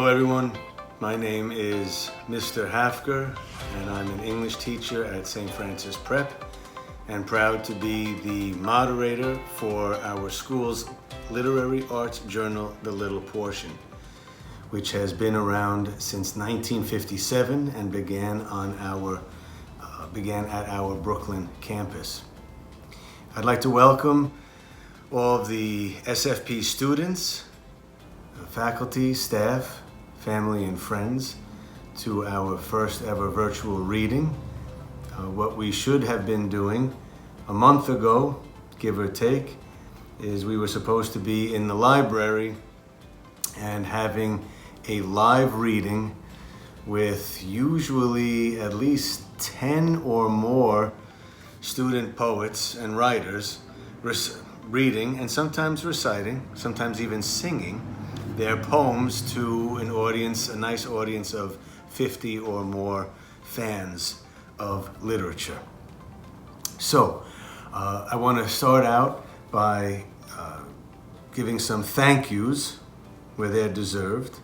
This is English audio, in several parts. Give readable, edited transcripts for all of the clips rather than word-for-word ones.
everyone. My name is Mr. Hafker, and I'm an English teacher at St. Francis Prep, and proud to be the moderator for our school's literary arts journal, The Little Portion, which has been around since 1957 and began at our Brooklyn campus. I'd like to welcome all of the SFP students, faculty, staff, family, and friends to our first ever virtual reading. What we should have been doing a month ago, give or take, is we were supposed to be in the library and having a live reading with usually at least 10 or more student poets and writers reading and sometimes reciting, sometimes even singing their poems to an audience, a nice audience of 50 or more fans of literature. So I want to start out by giving some thank yous where they're deserved.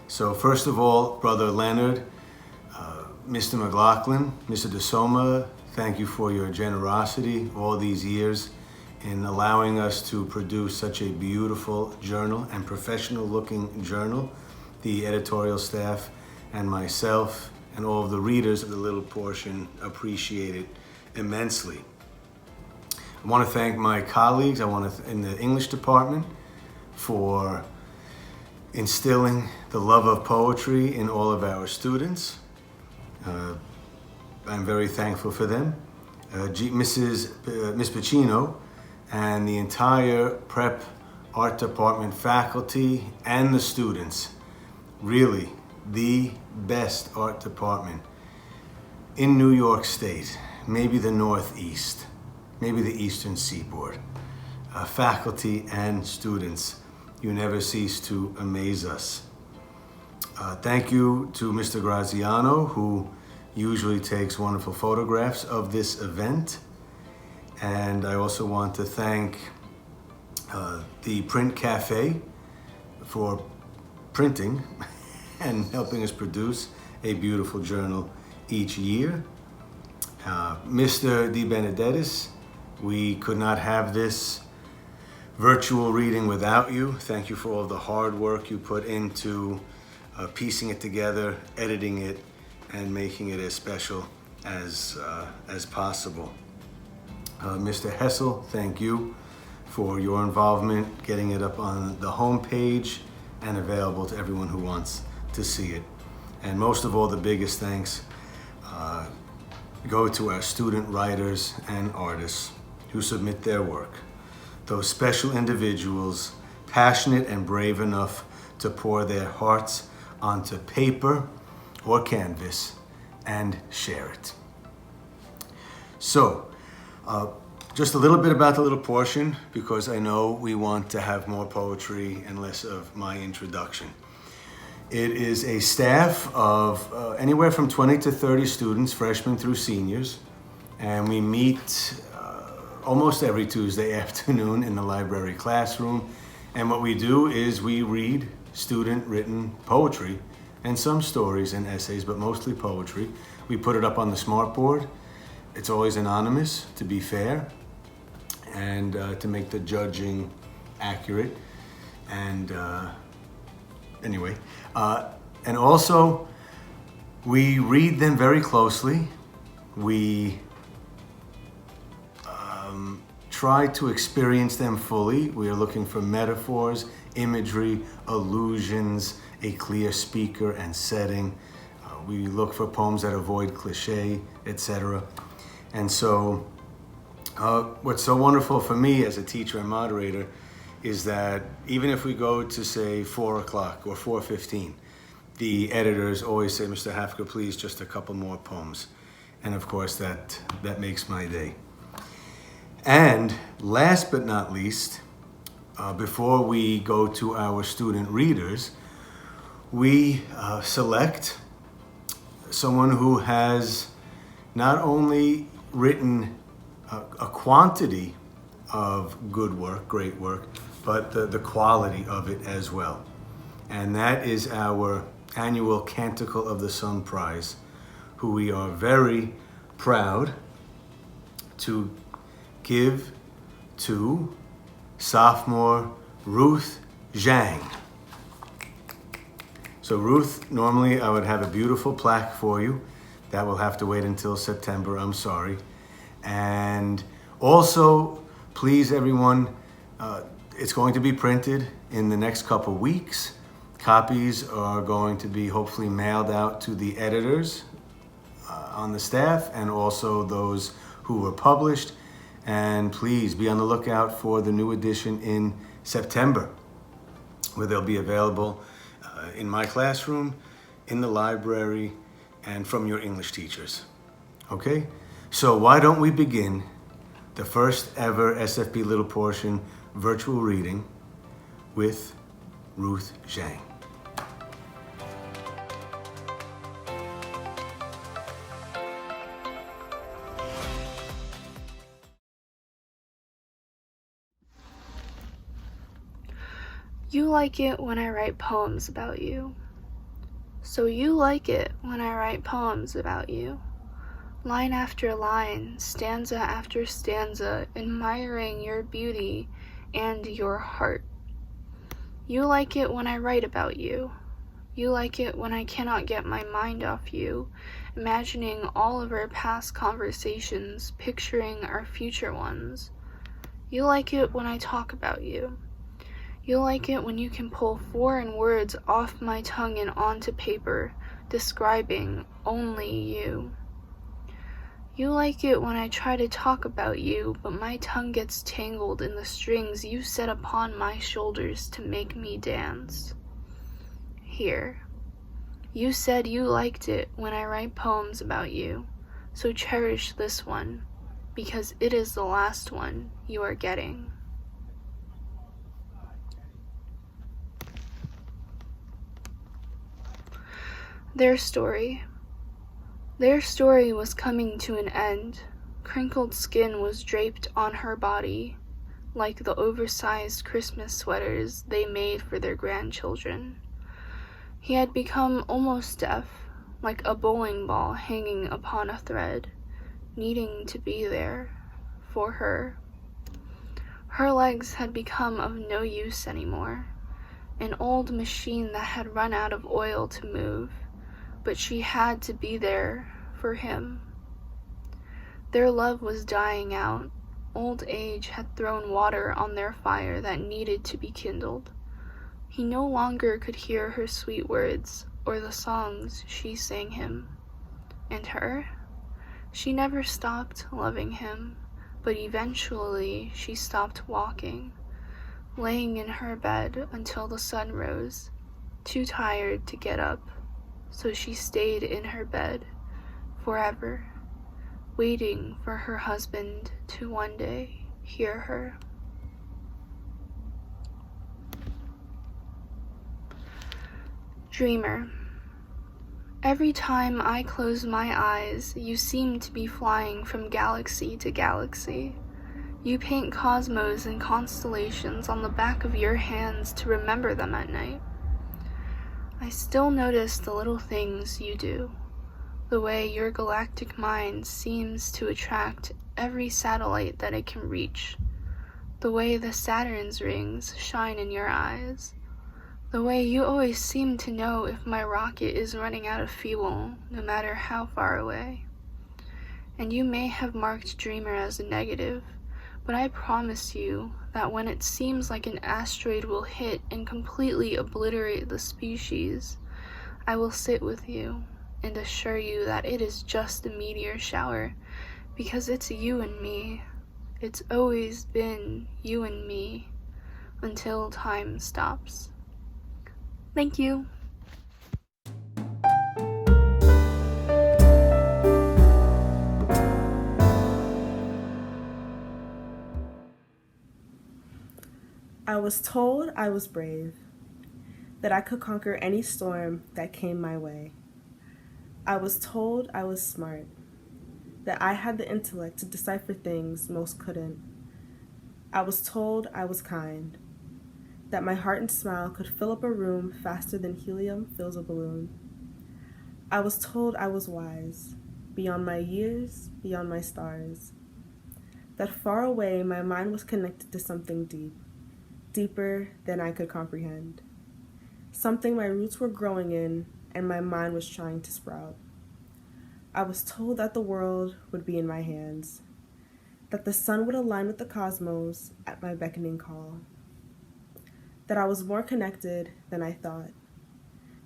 So first of all, Brother Leonard, Mr. McLaughlin, Mr. DeSoma, thank you for your generosity all these years in allowing us to produce such a beautiful journal and professional looking journal. The editorial staff and myself and all of the readers of The Little Portion appreciate it immensely. I want to thank my colleagues in the English department for instilling the love of poetry in all of our students. I'm very thankful for them. Miss Pacino and the entire Prep Art Department faculty and the students, really the best art department in New York State, maybe the Northeast, maybe the Eastern Seaboard. Faculty and students, you never cease to amaze us. Thank you to Mr. Graziano, who usually takes wonderful photographs of this event. And I also want to thank the Print Cafe for printing and helping us produce a beautiful journal each year. Mr. Di Benedettis, we could not have this virtual reading without you. Thank you for all the hard work you put into piecing it together, editing it, and making it as special as possible. Mr. Hessel, thank you for your involvement, getting it up on the home page and available to everyone who wants to see it. And most of all, the biggest thanks go to our student writers and artists who submit their work. Those special individuals, passionate and brave enough to pour their hearts onto paper or canvas and share it. So, just a little bit about The Little Portion, because I know we want to have more poetry and less of my introduction. It is a staff of anywhere from 20 to 30 students, freshmen through seniors, and we meet almost every Tuesday afternoon in the library classroom. And what we do is we read student-written poetry and some stories and essays, but mostly poetry. We put it up on the smartboard. It's always anonymous, to be fair, and to make the judging accurate. And anyway, and also we read them very closely. We try to experience them fully. We are looking for metaphors, imagery, allusions, a clear speaker and setting. We look for poems that avoid cliche, etc. And so what's so wonderful for me as a teacher and moderator is that even if we go to say 4 o'clock or 4:15, the editors always say, Mr. Hafker, please, just a couple more poems. And of course that makes my day. And last but not least, before we go to our student readers, we select someone who has not only written a quantity of good work, great work, but the quality of it as well. and that is our annual Canticle of the Sun Prize, who we are very proud to give to sophomore Ruth Zhang. So Ruth, normally I would have a beautiful plaque for you. That will have to wait until September, I'm sorry. And also, please everyone, it's going to be printed in the next couple weeks. Copies are going to be hopefully mailed out to the editors on the staff and also those who were published. And please be on the lookout for the new edition in September, where they'll be available in my classroom, in the library, and from your English teachers. Okay? So why don't we begin the first ever SFP Little Portion virtual reading with Ruth Zhang. You like it when I write poems about you. So you like it when I write poems about you. Line after line, stanza after stanza, admiring your beauty and your heart. You like it when I write about you. You like it when I cannot get my mind off you, imagining all of our past conversations, picturing our future ones. You like it when I talk about you. You like it when you can pull foreign words off my tongue and onto paper, describing only you. You like it when I try to talk about you, but my tongue gets tangled in the strings you set upon my shoulders to make me dance. Here. You said you liked it when I write poems about you, so cherish this one, because it is the last one you are getting. Their story. Their story was coming to an end. Crinkled skin was draped on her body, like the oversized Christmas sweaters they made for their grandchildren. He had become almost deaf, like a bowling ball hanging upon a thread, needing to be there for her. Her legs had become of no use anymore, an old machine that had run out of oil to move. But she had to be there for him. Their love was dying out. Old age had thrown water on their fire that needed to be kindled. He no longer could hear her sweet words or the songs she sang him. And her? She never stopped loving him, but eventually she stopped walking, laying in her bed until the sun rose, too tired to get up. So she stayed in her bed forever, waiting for her husband to one day hear her. Dreamer. Every time I close my eyes, you seem to be flying from galaxy to galaxy. You paint cosmos and constellations on the back of your hands to remember them at night. I still notice the little things you do, the way your galactic mind seems to attract every satellite that it can reach, the way the Saturn's rings shine in your eyes, the way you always seem to know if my rocket is running out of fuel, no matter how far away. And you may have marked Dreamer as a negative, but I promise you that when it seems like an asteroid will hit and completely obliterate the species, I will sit with you and assure you that it is just a meteor shower, because it's you and me. It's always been you and me, until time stops. Thank you. I was told I was brave, that I could conquer any storm that came my way. I was told I was smart, that I had the intellect to decipher things most couldn't. I was told I was kind, that my heart and smile could fill up a room faster than helium fills a balloon. I was told I was wise, beyond my years, beyond my stars, that far away my mind was connected to something deep, deeper than I could comprehend, something my roots were growing in and my mind was trying to sprout. I was told that the world would be in my hands, that the sun would align with the cosmos at my beckoning call, that I was more connected than I thought,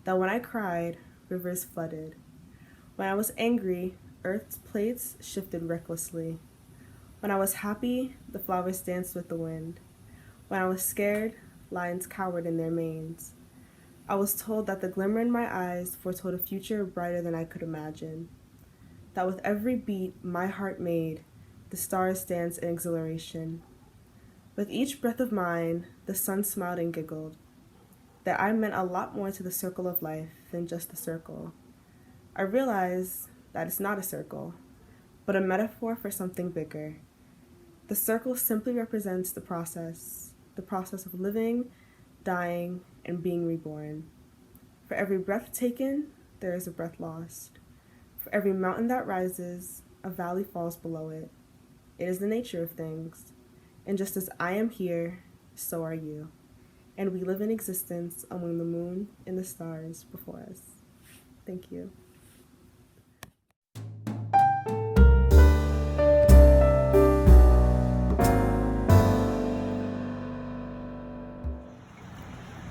that when I cried, rivers flooded. When I was angry, earth's plates shifted recklessly. When I was happy, the flowers danced with the wind. When I was scared, lions cowered in their manes. I was told that the glimmer in my eyes foretold a future brighter than I could imagine, that with every beat my heart made, the stars danced in exhilaration. With each breath of mine, the sun smiled and giggled, that I meant a lot more to the circle of life than just the circle. I realized that it's not a circle, but a metaphor for something bigger. The circle simply represents the process of living, dying, and being reborn. For every breath taken, there is a breath lost. For every mountain that rises, a valley falls below it. It is the nature of things. And just as I am here, so are you. And we live in existence among the moon and the stars before us. Thank you.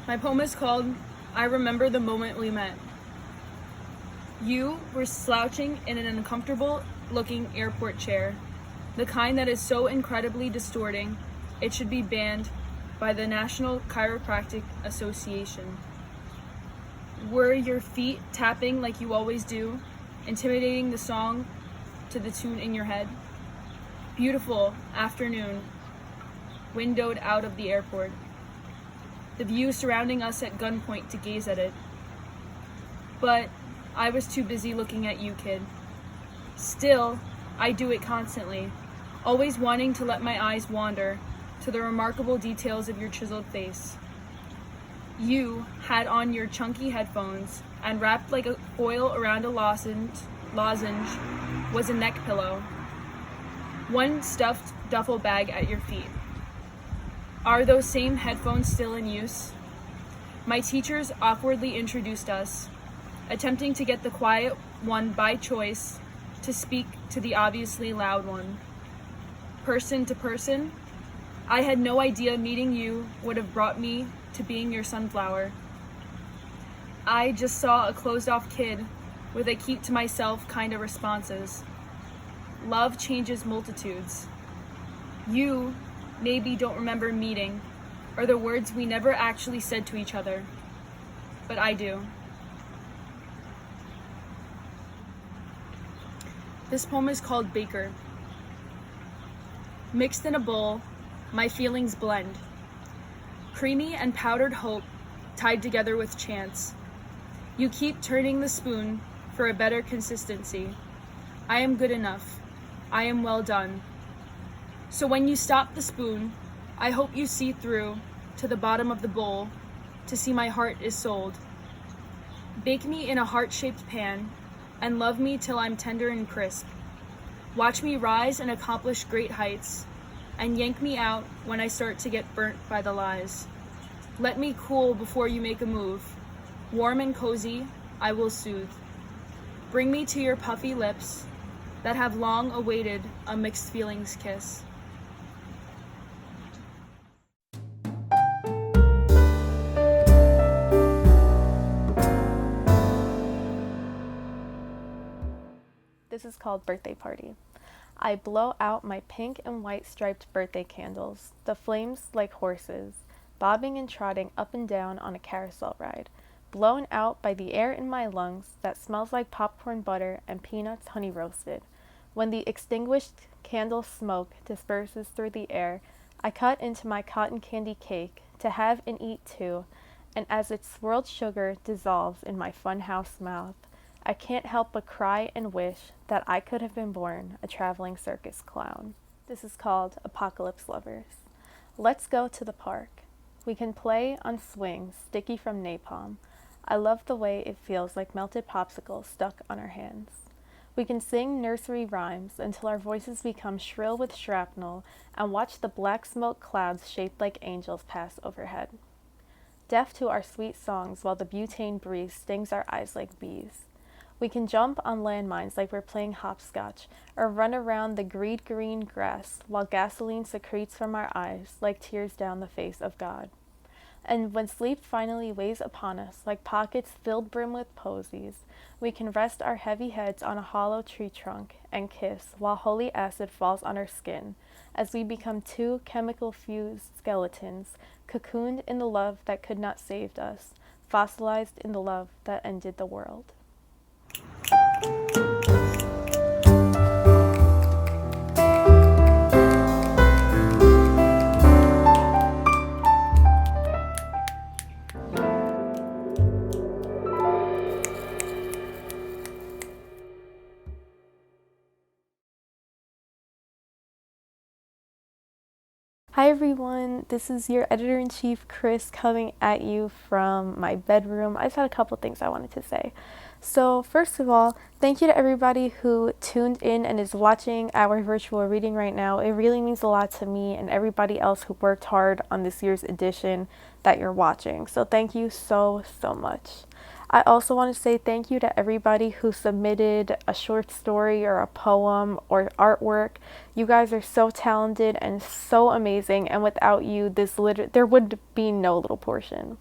My poem is called I Remember the Moment We Met. You were slouching in an uncomfortable-looking airport chair, the kind that is so incredibly distorting, it should be banned by the National Chiropractic Association. Were your feet tapping like you always do, intimidating the song to the tune in your head? Beautiful afternoon, windowed out of the airport. The view surrounding us at gunpoint to gaze at it. But I was too busy looking at you, kid. Still, I do it constantly, always wanting to let my eyes wander to the remarkable details of your chiseled face. You had on your chunky headphones, and wrapped like a foil around a lozenge was a neck pillow. One stuffed duffel bag at your feet. Are those same headphones still in use? My teachers awkwardly introduced us, attempting to get the quiet one by choice to speak to the obviously loud one. Person to person, I had no idea meeting you would have brought me to being your sunflower. I just saw a closed-off kid with a keep-to-myself kind of responses. Love changes multitudes. You maybe don't remember meeting, or the words we never actually said to each other, but I do. This poem is called Baker. Mixed in a bowl, my feelings blend. Creamy and powdered hope tied together with chance. You keep turning the spoon for a better consistency. I am good enough. I am well done. So when you stop the spoon, I hope you see through to the bottom of the bowl to see my heart is sold. Bake me in a heart-shaped pan and love me till I'm tender and crisp. Watch me rise and accomplish great heights and yank me out when I start to get burnt by the lies. Let me cool before you make a move. Warm and cozy, I will soothe. Bring me to your puffy lips that have long awaited a mixed feelings kiss. This is called Birthday Party. I blow out my pink and white striped birthday candles, the flames like horses, bobbing and trotting up and down on a carousel ride, blown out by the air in my lungs that smells like popcorn butter and peanuts honey roasted. When the extinguished candle smoke disperses through the air, I cut into my cotton candy cake to have and eat too, and as its swirled sugar dissolves in my funhouse mouth, I can't help but cry and wish that I could have been born a traveling circus clown. This is called Apocalypse Lovers. Let's go to the park. We can play on swings, sticky from napalm. I love the way it feels like melted popsicles stuck on our hands. We can sing nursery rhymes until our voices become shrill with shrapnel and watch the black smoke clouds shaped like angels pass overhead. Deaf to our sweet songs while the butane breeze stings our eyes like bees. We can jump on landmines like we're playing hopscotch, or run around the green grass while gasoline secretes from our eyes like tears down the face of God. And when sleep finally weighs upon us like pockets filled brim with posies, we can rest our heavy heads on a hollow tree trunk and kiss while holy acid falls on our skin as we become two chemical-fused skeletons, cocooned in the love that could not save us, fossilized in the love that ended the world. Hi everyone, this is your editor-in-chief Chris coming at you from my bedroom. I just had a couple things I wanted to say. So first of all, thank you to everybody who tuned in and is watching our virtual reading right now. It really means a lot to me and everybody else who worked hard on this year's edition that you're watching. So thank you so much. I also want to say thank you to everybody who submitted a short story or a poem or artwork. You guys are so talented and so amazing, and without you, there would be no Little Portion.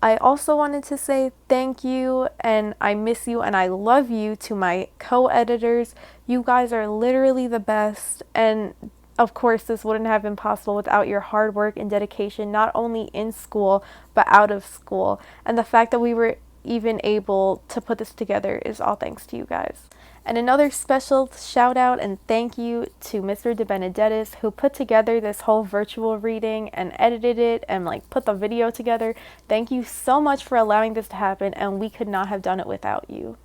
I also wanted to say thank you, and I miss you, and I love you to my co-editors. You guys are literally the best, and of course, this wouldn't have been possible without your hard work and dedication, not only in school, but out of school. And the fact that we were even able to put this together is all thanks to you guys. And another special shout out and thank you to Mr. De Benedettis, who put together this whole virtual reading and edited it and put the video together. Thank you so much for allowing this to happen, and we could not have done it without you.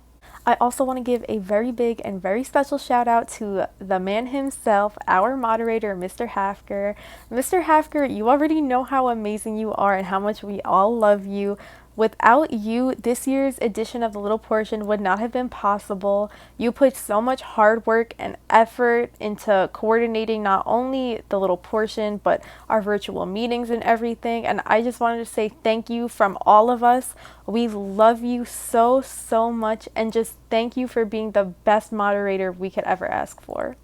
I also want to give a very big and very special shout out to the man himself, our moderator, Mr. Hafker. Mr. Hafker, you already know how amazing you are and how much we all love you. Without you, this year's edition of The Little Portion would not have been possible. You put so much hard work and effort into coordinating not only The Little Portion, but our virtual meetings and everything. And I just wanted to say thank you from all of us. We love you so much, and just thank you for being the best moderator we could ever ask for.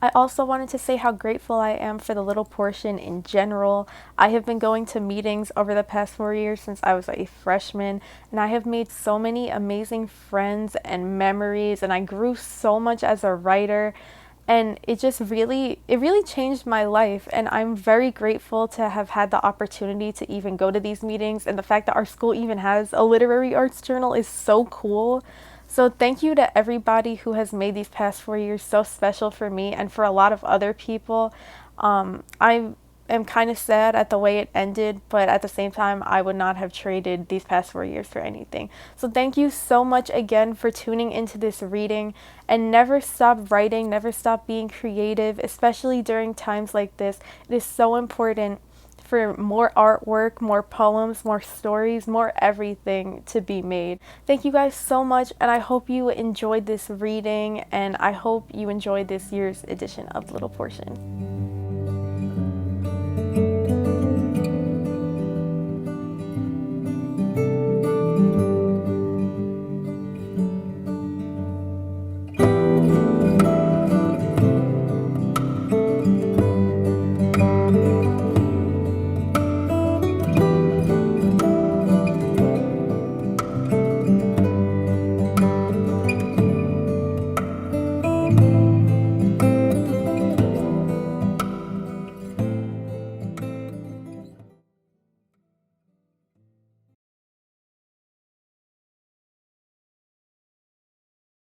I also wanted to say how grateful I am for The Little Portion in general. I have been going to meetings over the past 4 years since I was a freshman, and I have made so many amazing friends and memories, and I grew so much as a writer, and it really changed my life, and I'm very grateful to have had the opportunity to even go to these meetings, and the fact that our school even has a literary arts journal is so cool. So thank you to everybody who has made these past 4 years so special for me and for a lot of other people. I am kind of sad at the way it ended, but at the same time, I would not have traded these past 4 years for anything. So thank you so much again for tuning into this reading, and never stop writing, never stop being creative, especially during times like this. It is so important for more artwork, more poems, more stories, more everything to be made. Thank you guys so much, and I hope you enjoyed this reading, and I hope you enjoyed this year's edition of Little Portion.